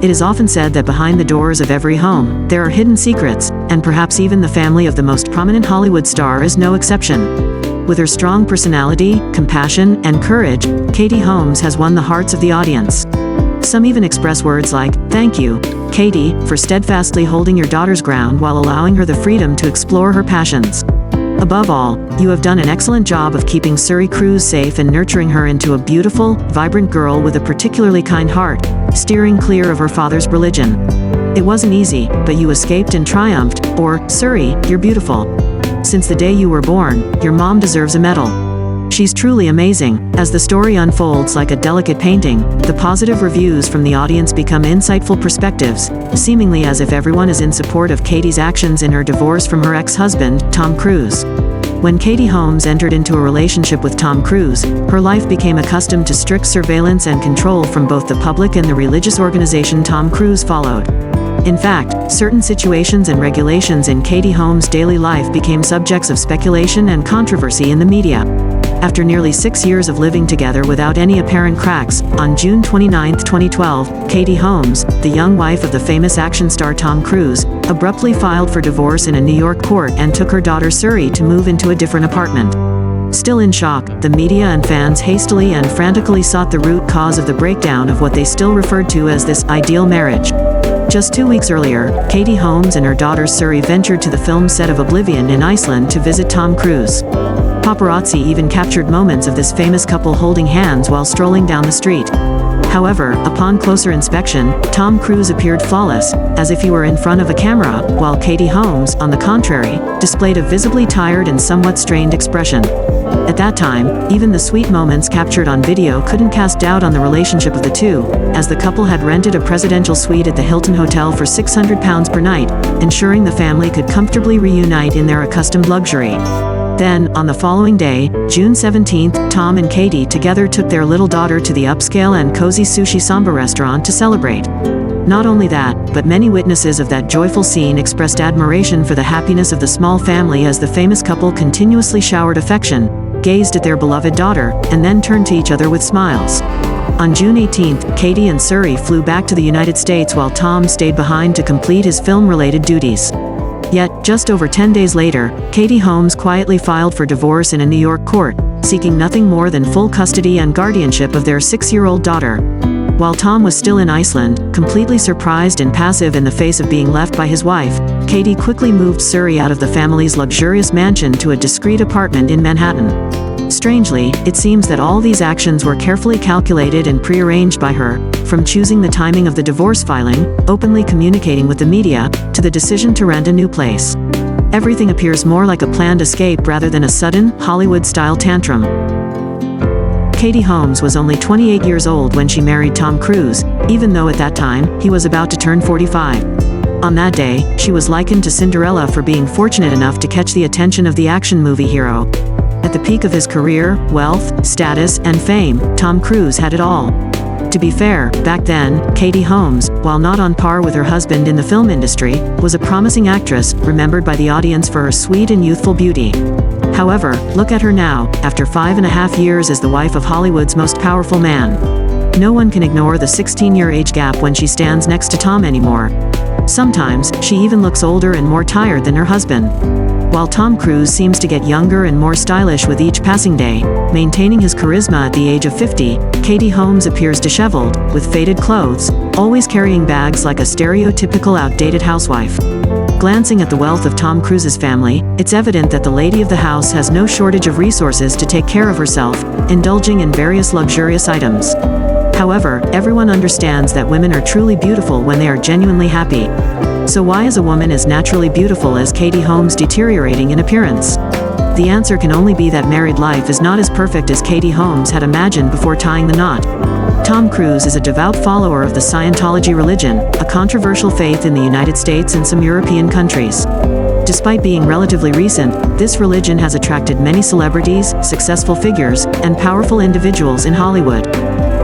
It is often said that behind the doors of every home, there are hidden secrets, and perhaps even the family of the most prominent Hollywood star is no exception. With her strong personality, compassion, and courage, Katie Holmes has won the hearts of the audience. Some even express words like, "Thank you, Katie, for steadfastly holding your daughter's ground while allowing her the freedom to explore her passions. Above all, you have done an excellent job of keeping Suri Cruz safe and nurturing her into a beautiful, vibrant girl with a particularly kind heart, steering clear of her father's religion. It wasn't easy, but you escaped and triumphed, or, Suri, you're beautiful. Since the day you were born, your mom deserves a medal." She's truly amazing. As the story unfolds like a delicate painting, the positive reviews from the audience become insightful perspectives, seemingly as if everyone is in support of Katie's actions in her divorce from her ex-husband, Tom Cruise. When Katie Holmes entered into a relationship with Tom Cruise, her life became accustomed to strict surveillance and control from both the public and the religious organization Tom Cruise followed. In fact, certain situations and regulations in Katie Holmes' daily life became subjects of speculation and controversy in the media. After nearly 6 years of living together without any apparent cracks, on June 29, 2012, Katie Holmes, the young wife of the famous action star Tom Cruise, abruptly filed for divorce in a New York court and took her daughter Suri to move into a different apartment. Still in shock, the media and fans hastily and frantically sought the root cause of the breakdown of what they still referred to as this ideal marriage. Just 2 weeks earlier, Katie Holmes and her daughter Suri ventured to the film set of Oblivion in Iceland to visit Tom Cruise. Paparazzi even captured moments of this famous couple holding hands while strolling down the street. However, upon closer inspection, Tom Cruise appeared flawless, as if he were in front of a camera, while Katie Holmes, on the contrary, displayed a visibly tired and somewhat strained expression. At that time, even the sweet moments captured on video couldn't cast doubt on the relationship of the two, as the couple had rented a presidential suite at the Hilton Hotel for £600 per night, ensuring the family could comfortably reunite in their accustomed luxury. Then, on the following day, June 17th, Tom and Katie together took their little daughter to the upscale and cozy Sushi Samba restaurant to celebrate. Not only that, but many witnesses of that joyful scene expressed admiration for the happiness of the small family as the famous couple continuously showered affection, gazed at their beloved daughter, and then turned to each other with smiles. On June 18th, Katie and Suri flew back to the United States while Tom stayed behind to complete his film-related duties. Yet, just over 10 days later, Katie Holmes quietly filed for divorce in a New York court, seeking nothing more than full custody and guardianship of their 6-year-old daughter. While Tom was still in Iceland, completely surprised and passive in the face of being left by his wife, Katie quickly moved Suri out of the family's luxurious mansion to a discreet apartment in Manhattan. Strangely, it seems that all these actions were carefully calculated and prearranged by her, from choosing the timing of the divorce filing, openly communicating with the media, to the decision to rent a new place. Everything appears more like a planned escape rather than a sudden, Hollywood-style tantrum. Katie Holmes was only 28 years old when she married Tom Cruise, even though at that time, he was about to turn 45. On that day, she was likened to Cinderella for being fortunate enough to catch the attention of the action movie hero. At the peak of his career, wealth, status, and fame, Tom Cruise had it all. To be fair, back then, Katie Holmes, while not on par with her husband in the film industry, was a promising actress, remembered by the audience for her sweet and youthful beauty. However, look at her now, after 5.5 years as the wife of Hollywood's most powerful man. No one can ignore the 16-year age gap when she stands next to Tom anymore. Sometimes, she even looks older and more tired than her husband. While Tom Cruise seems to get younger and more stylish with each passing day, maintaining his charisma at the age of 50, Katie Holmes appears disheveled, with faded clothes, always carrying bags like a stereotypical outdated housewife. Glancing at the wealth of Tom Cruise's family, it's evident that the lady of the house has no shortage of resources to take care of herself, indulging in various luxurious items. However, everyone understands that women are truly beautiful when they are genuinely happy. So why is a woman as naturally beautiful as Katie Holmes deteriorating in appearance? The answer can only be that married life is not as perfect as Katie Holmes had imagined before tying the knot. Tom Cruise is a devout follower of the Scientology religion, a controversial faith in the United States and some European countries. Despite being relatively recent, this religion has attracted many celebrities, successful figures, and powerful individuals in Hollywood.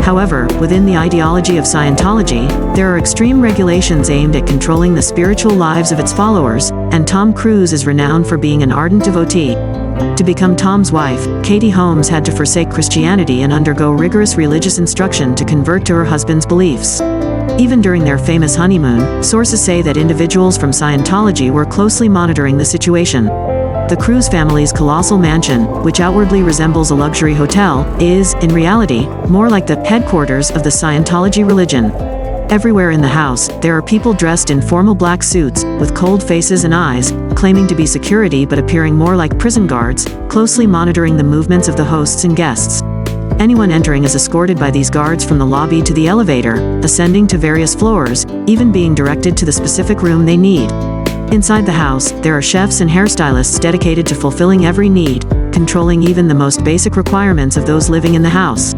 However, within the ideology of Scientology, there are extreme regulations aimed at controlling the spiritual lives of its followers, and Tom Cruise is renowned for being an ardent devotee. To become Tom's wife, Katie Holmes had to forsake Christianity and undergo rigorous religious instruction to convert to her husband's beliefs. Even during their famous honeymoon, sources say that individuals from Scientology were closely monitoring the situation. The Cruz family's colossal mansion, which outwardly resembles a luxury hotel, is, in reality, more like the headquarters of the Scientology religion. Everywhere in the house, there are people dressed in formal black suits, with cold faces and eyes, claiming to be security but appearing more like prison guards, closely monitoring the movements of the hosts and guests. Anyone entering is escorted by these guards from the lobby to the elevator, ascending to various floors, even being directed to the specific room they need. Inside the house, there are chefs and hairstylists dedicated to fulfilling every need, controlling even the most basic requirements of those living in the house.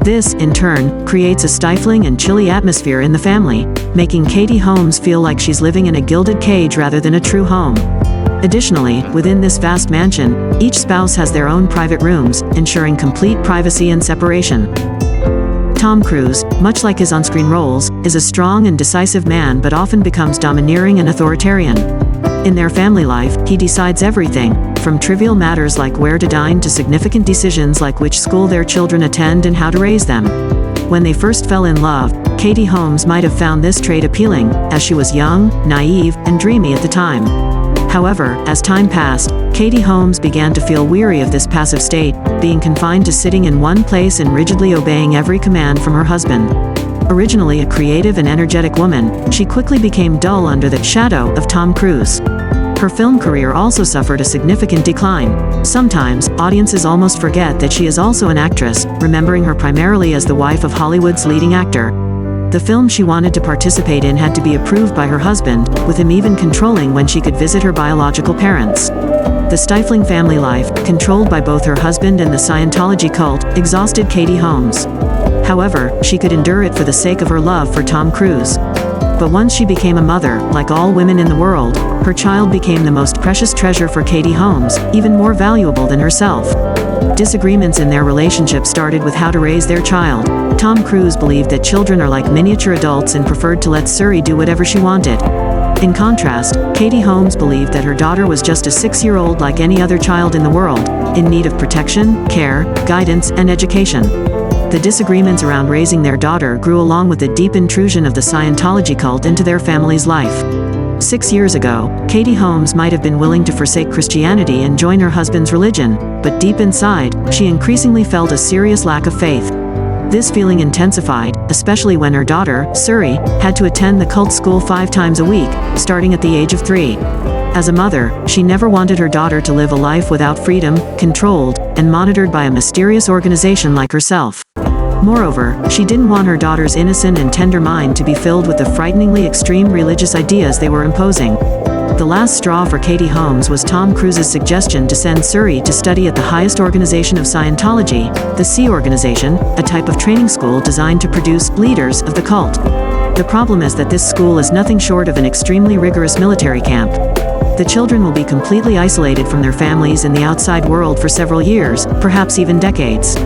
This, in turn, creates a stifling and chilly atmosphere in the family, making Katie Holmes feel like she's living in a gilded cage rather than a true home. Additionally, within this vast mansion, each spouse has their own private rooms, ensuring complete privacy and separation. Tom Cruise, much like his on-screen roles, is a strong and decisive man but often becomes domineering and authoritarian. In their family life, he decides everything, from trivial matters like where to dine to significant decisions like which school their children attend and how to raise them. When they first fell in love, Katie Holmes might have found this trait appealing, as she was young, naive, and dreamy at the time. However, as time passed, Katie Holmes began to feel weary of this passive state, being confined to sitting in one place and rigidly obeying every command from her husband. Originally a creative and energetic woman, she quickly became dull under the shadow of Tom Cruise. Her film career also suffered a significant decline. Sometimes, audiences almost forget that she is also an actress, remembering her primarily as the wife of Hollywood's leading actor. The film she wanted to participate in had to be approved by her husband, with him even controlling when she could visit her biological parents. The stifling family life, controlled by both her husband and the Scientology cult, exhausted Katie Holmes. However, she could endure it for the sake of her love for Tom Cruise. But once she became a mother, like all women in the world, her child became the most precious treasure for Katie Holmes, even more valuable than herself. Disagreements in their relationship started with how to raise their child. Tom Cruise believed that children are like miniature adults and preferred to let Suri do whatever she wanted. In contrast, Katie Holmes believed that her daughter was just a 6-year-old like any other child in the world, in need of protection, care, guidance, and education. The disagreements around raising their daughter grew along with the deep intrusion of the Scientology cult into their family's life. 6 years ago, Katie Holmes might have been willing to forsake Christianity and join her husband's religion, but deep inside, she increasingly felt a serious lack of faith. This feeling intensified, especially when her daughter, Suri, had to attend the cult school 5 times a week, starting at the age of 3. As a mother, she never wanted her daughter to live a life without freedom, controlled, and monitored by a mysterious organization like herself. Moreover, she didn't want her daughter's innocent and tender mind to be filled with the frighteningly extreme religious ideas they were imposing. The last straw for Katie Holmes was Tom Cruise's suggestion to send Suri to study at the highest organization of Scientology, the Sea Organization, a type of training school designed to produce leaders of the cult. The problem is that this school is nothing short of an extremely rigorous military camp. The children will be completely isolated from their families and the outside world for several years, perhaps even decades.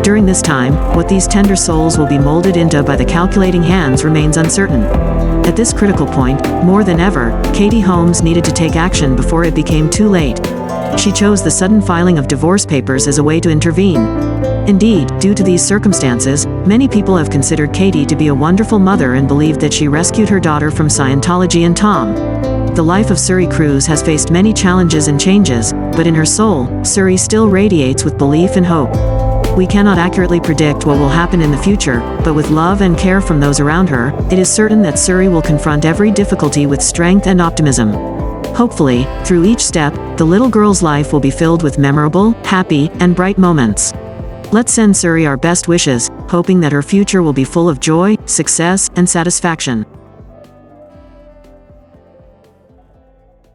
During this time, what these tender souls will be molded into by the calculating hands remains uncertain. At this critical point, more than ever, Katie Holmes needed to take action before it became too late. She chose the sudden filing of divorce papers as a way to intervene. Indeed, due to these circumstances, many people have considered Katie to be a wonderful mother and believed that she rescued her daughter from Scientology and Tom. The life of Suri Cruise has faced many challenges and changes, but in her soul, Suri still radiates with belief and hope. We cannot accurately predict what will happen in the future, but with love and care from those around her, it is certain that Suri will confront every difficulty with strength and optimism. Hopefully, through each step, the little girl's life will be filled with memorable, happy, and bright moments. Let's send Suri our best wishes, hoping that her future will be full of joy, success, and satisfaction.